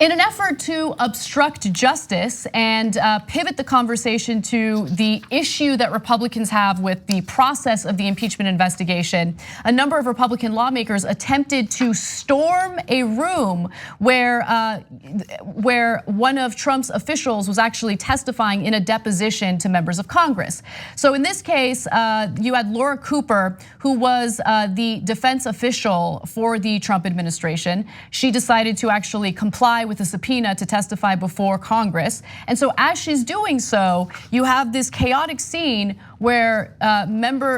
In an effort to obstruct justice and pivot the conversation to the issue that Republicans have with the process of the impeachment investigation, a number of Republican lawmakers attempted to storm a room where one of Trump's officials was actually testifying in a deposition to members of Congress. So in this case, you had Laura Cooper, who was the defense official for the Trump administration. She decided to actually comply with a subpoena to testify before Congress. And so as she's doing so, you have this chaotic scene where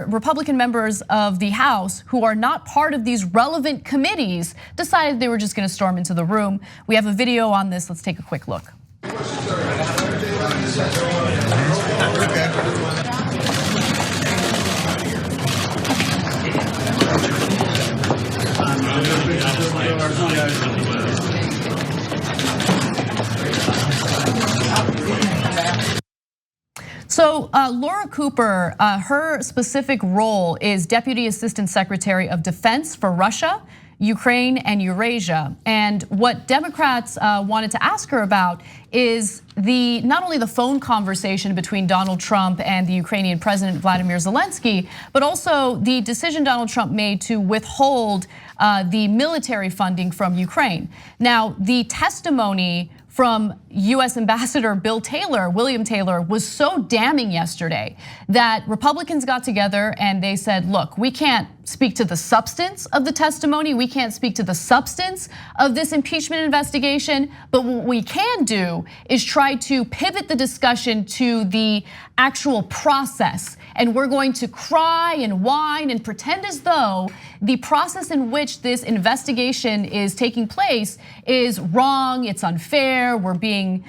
Republican members of the House who are not part of these relevant committees decided they were just gonna storm into the room. We have a video on this, let's take a quick look. So Laura Cooper, her specific role is Deputy Assistant Secretary of Defense for Russia, Ukraine, and Eurasia. And what Democrats wanted to ask her about is not only the phone conversation between Donald Trump and the Ukrainian President Vladimir Zelensky, but also the decision Donald Trump made to withhold the military funding from Ukraine. Now, the testimony from US Ambassador William Taylor, was so damning yesterday that Republicans got together and they said, look, we can't speak to the substance of the testimony, we can't speak to the substance of this impeachment investigation, but what we can do is try to pivot the discussion to the actual process. And we're going to cry and whine and pretend as though the process in which this investigation is taking place is wrong, it's unfair, we're being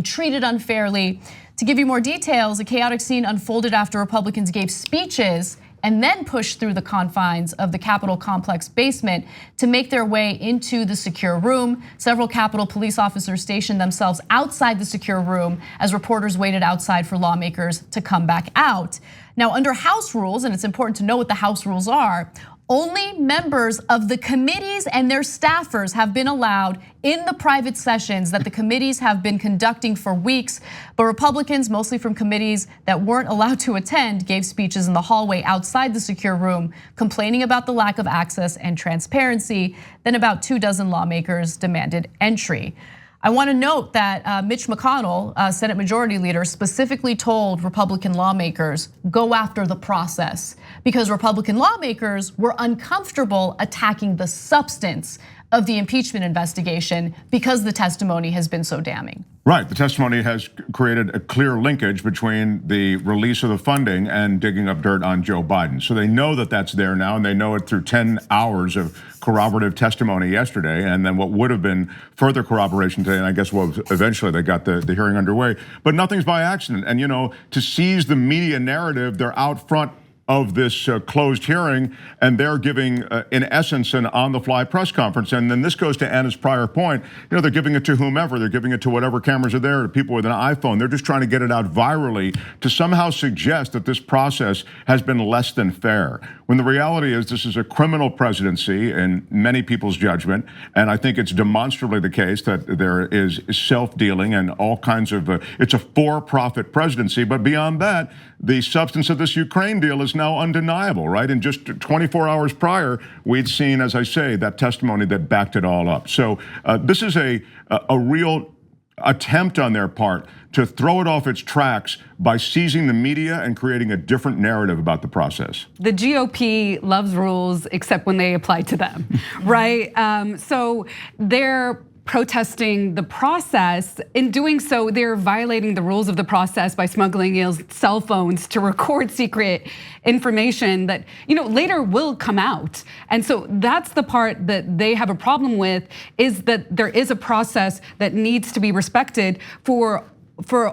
treated unfairly. To give you more details, a chaotic scene unfolded after Republicans gave speeches and then pushed through the confines of the Capitol complex basement to make their way into the secure room. Several Capitol police officers stationed themselves outside the secure room as reporters waited outside for lawmakers to come back out. Now, under House rules, and it's important to know what the House rules are, only members of the committees and their staffers have been allowed in the private sessions that the committees have been conducting for weeks. But Republicans, mostly from committees that weren't allowed to attend, gave speeches in the hallway outside the secure room, complaining about the lack of access and transparency. Then about 24 lawmakers demanded entry. I want to note that Mitch McConnell, Senate Majority Leader, specifically told Republican lawmakers, go after the process, because Republican lawmakers were uncomfortable attacking the substance of the impeachment investigation because the testimony has been so damning. Right, the testimony has created a clear linkage between the release of the funding and digging up dirt on Joe Biden. So they know that that's there now, and they know it through 10 hours of corroborative testimony yesterday, and then what would have been further corroboration today, and I guess eventually they got the hearing underway. But nothing's by accident, and to seize the media narrative, they're out front of this closed hearing, and they're giving, in essence, an on-the-fly press conference. And then this goes to Anna's prior point. They're giving it to whomever. They're giving it to whatever cameras are there, to people with an iPhone. They're just trying to get it out virally to somehow suggest that this process has been less than fair. When the reality is this is a criminal presidency in many people's judgment. And I think it's demonstrably the case that there is self-dealing and all kinds of, it's a for-profit presidency. But beyond that, the substance of this Ukraine deal is now undeniable, right? And just 24 hours prior, we'd seen, as I say, that testimony that backed it all up. So this is a real attempt on their part to throw it off its tracks by seizing the media and creating a different narrative about the process. The GOP loves rules except when they apply to them, right? So they're protesting the process. In doing so, they're violating the rules of the process by smuggling in cell phones to record secret information that later will come out. And so that's the part that they have a problem with, is that there is a process that needs to be respected for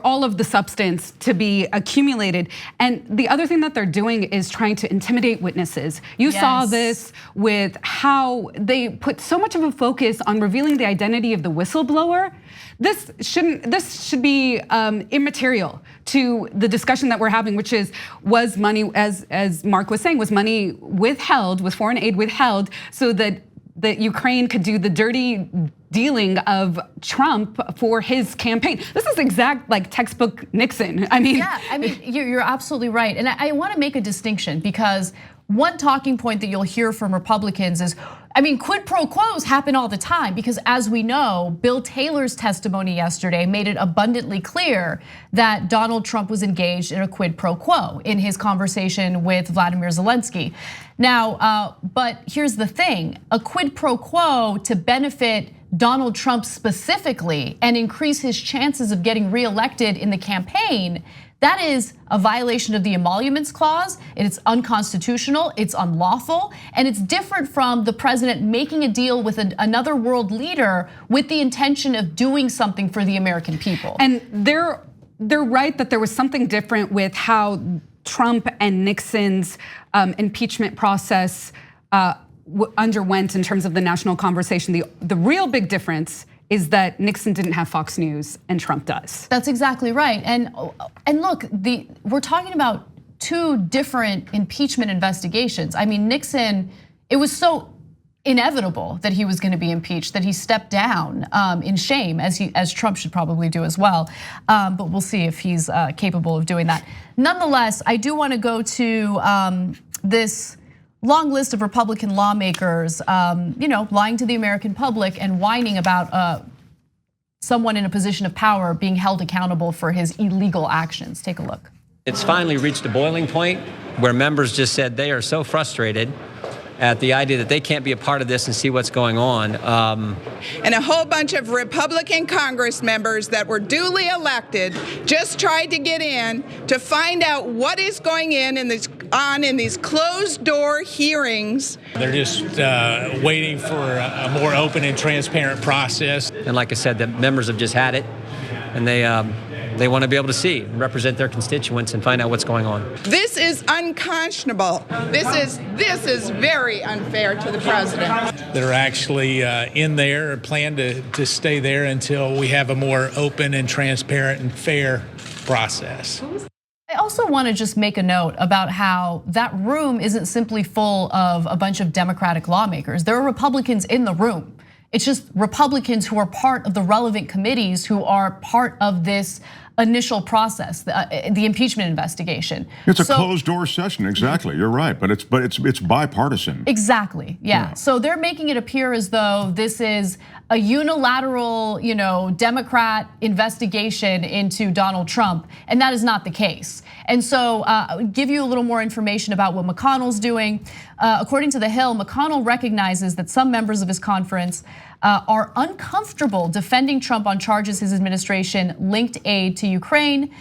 all of the substance to be accumulated. And the other thing that they're doing is trying to intimidate witnesses. You saw this with how they put so much of a focus on revealing the identity of the whistleblower. This should be immaterial to the discussion that we're having, which is, was money, as Mark was saying, was money withheld, was foreign aid withheld so that Ukraine could do the dirty dealing of Trump for his campaign. This is exact like textbook Nixon. I mean, yeah, I mean, you're absolutely right. And I want to make a distinction because one talking point that you'll hear from Republicans is, I mean, quid pro quos happen all the time because as we know, Bill Taylor's testimony yesterday made it abundantly clear that Donald Trump was engaged in a quid pro quo in his conversation with Vladimir Zelensky. Now, but here's the thing, a quid pro quo to benefit Donald Trump specifically and increase his chances of getting reelected in the campaign, that is a violation of the emoluments clause. It's unconstitutional, it's unlawful, and it's different from the president making a deal with another world leader with the intention of doing something for the American people. And they're right that there was something different with how Trump and Nixon's impeachment process underwent in terms of the national conversation. The real big difference is that Nixon didn't have Fox News and Trump does. That's exactly right. And look, we're talking about two different impeachment investigations. I mean, Nixon, it was so inevitable that he was going to be impeached that he stepped down in shame, as Trump should probably do as well. But we'll see if he's capable of doing that. Nonetheless, I do want to go to this long list of Republican lawmakers, lying to the American public and whining about someone in a position of power being held accountable for his illegal actions. Take a look. It's finally reached a boiling point where members just said they are so frustrated at the idea that they can't be a part of this and see what's going on. And a whole bunch of Republican Congress members that were duly elected just tried to get in to find out what is going in these closed door hearings. They're just waiting for a more open and transparent process. And like I said, the members have just had it, and they want to be able to see and represent their constituents and find out what's going on. This is unconscionable. This is very unfair to the president. That are actually in there and plan to stay there until we have a more open and transparent and fair process. I also want to just make a note about how that room isn't simply full of a bunch of Democratic lawmakers. There are Republicans in the room. It's just Republicans who are part of the relevant committees who are part of this initial process, the impeachment investigation. It's a closed door session, exactly. You're right, but it's bipartisan. Exactly, yeah. So they're making it appear as though this is a unilateral, Democrat investigation into Donald Trump, and that is not the case. And so, give you a little more information about what McConnell's doing. According to The Hill, McConnell recognizes that some members of his conference are uncomfortable defending Trump on charges his administration linked aid to Ukraine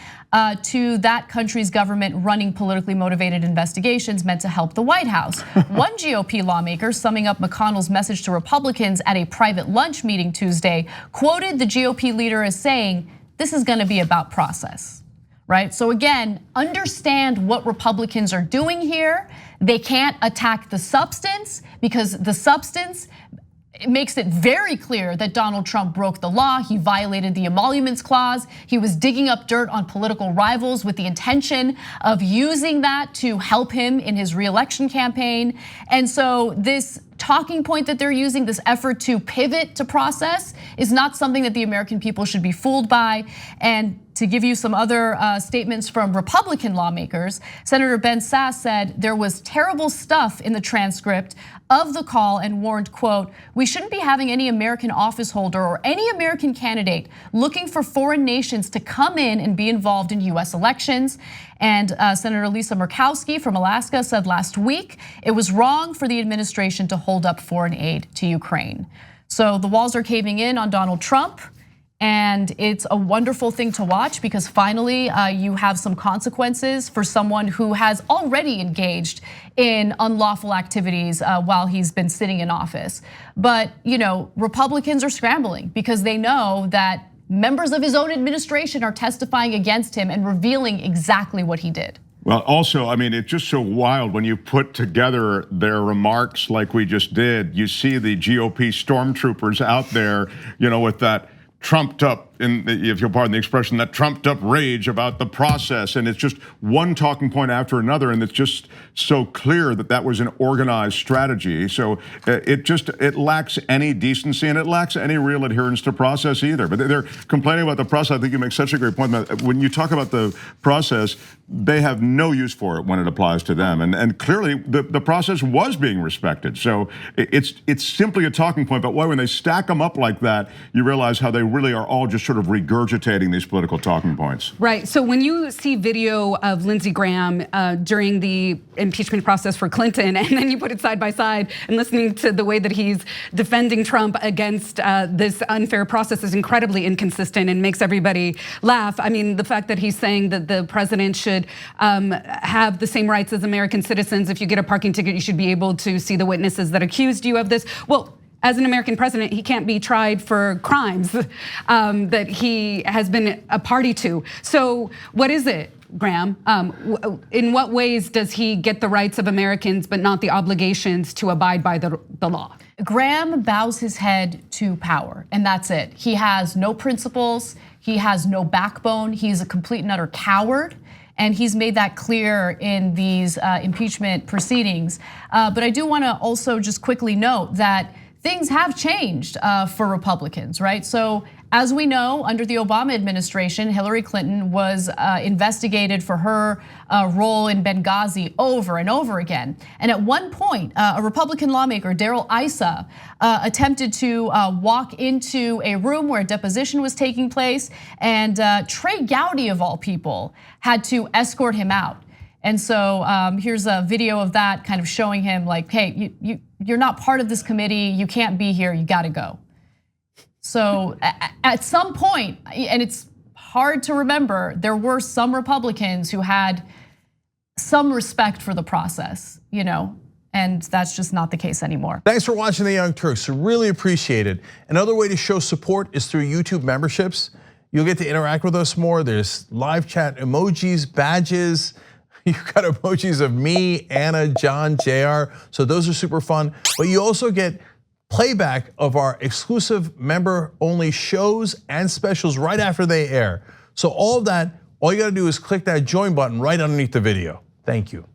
to that country's government running politically motivated investigations meant to help the White House. One GOP lawmaker, summing up McConnell's message to Republicans at a private lunch meeting Tuesday, quoted the GOP leader as saying, "This is going to be about process." Right? So again, understand what Republicans are doing here. They can't attack the substance because the substance makes it very clear that Donald Trump broke the law. He violated the emoluments clause. He was digging up dirt on political rivals with the intention of using that to help him in his reelection campaign. And so this talking point that they're using, this effort to pivot to process, is not something that the American people should be fooled by. And to give you some other statements from Republican lawmakers, Senator Ben Sasse said there was terrible stuff in the transcript of the call and warned, quote, "We shouldn't be having any American office holder or any American candidate looking for foreign nations to come in and be involved in US elections." And Senator Lisa Murkowski from Alaska said last week it was wrong for the administration to hold up foreign aid to Ukraine. So the walls are caving in on Donald Trump. And it's a wonderful thing to watch because finally you have some consequences for someone who has already engaged in unlawful activities while he's been sitting in office. But Republicans are scrambling because they know that members of his own administration are testifying against him and revealing exactly what he did. Well, also, I mean, it's just so wild when you put together their remarks like we just did. You see the GOP stormtroopers out there, with that trumped up if you'll pardon the expression, that trumped up rage about the process. And it's just one talking point after another. And it's just so clear that that was an organized strategy. So it lacks any decency, and it lacks any real adherence to process either. But they're complaining about the process. I think you make such a great point. When you talk about the process, they have no use for it when it applies to them. And clearly the process was being respected. So it's simply a talking point. But why, when they stack them up like that, you realize how they really are all just sort of regurgitating these political talking points. Right. So when you see video of Lindsey Graham during the impeachment process for Clinton, and then you put it side by side, and listening to the way that he's defending Trump against this unfair process is incredibly inconsistent and makes everybody laugh. I mean, the fact that he's saying that the president should have the same rights as American citizens. If you get a parking ticket, you should be able to see the witnesses that accused you of this. Well, as an American president, he can't be tried for crimes that he has been a party to. So what is it, Graham? In what ways does he get the rights of Americans but not the obligations to abide by the law? Graham bows his head to power, and that's it. He has no principles, he has no backbone, he's a complete and utter coward. And he's made that clear in these impeachment proceedings. But I do want to also just quickly note that things have changed for Republicans, right? So as we know, under the Obama administration, Hillary Clinton was investigated for her role in Benghazi over and over again. And at one point, a Republican lawmaker, Darrell Issa, attempted to walk into a room where a deposition was taking place, and Trey Gowdy, of all people, had to escort him out. And so here's a video of that, kind of showing him like, hey, you're not part of this committee, you can't be here, you gotta go. So at some point, and it's hard to remember, there were some Republicans who had some respect for the process, and that's just not the case anymore. Thanks for watching The Young Turks, really appreciate it. Another way to show support is through YouTube memberships. You'll get to interact with us more. There's live chat emojis, badges. You've got emojis of me, Anna, John, JR. So those are super fun. But you also get playback of our exclusive member-only shows and specials right after they air. So all of that, all you gotta do is click that join button right underneath the video. Thank you.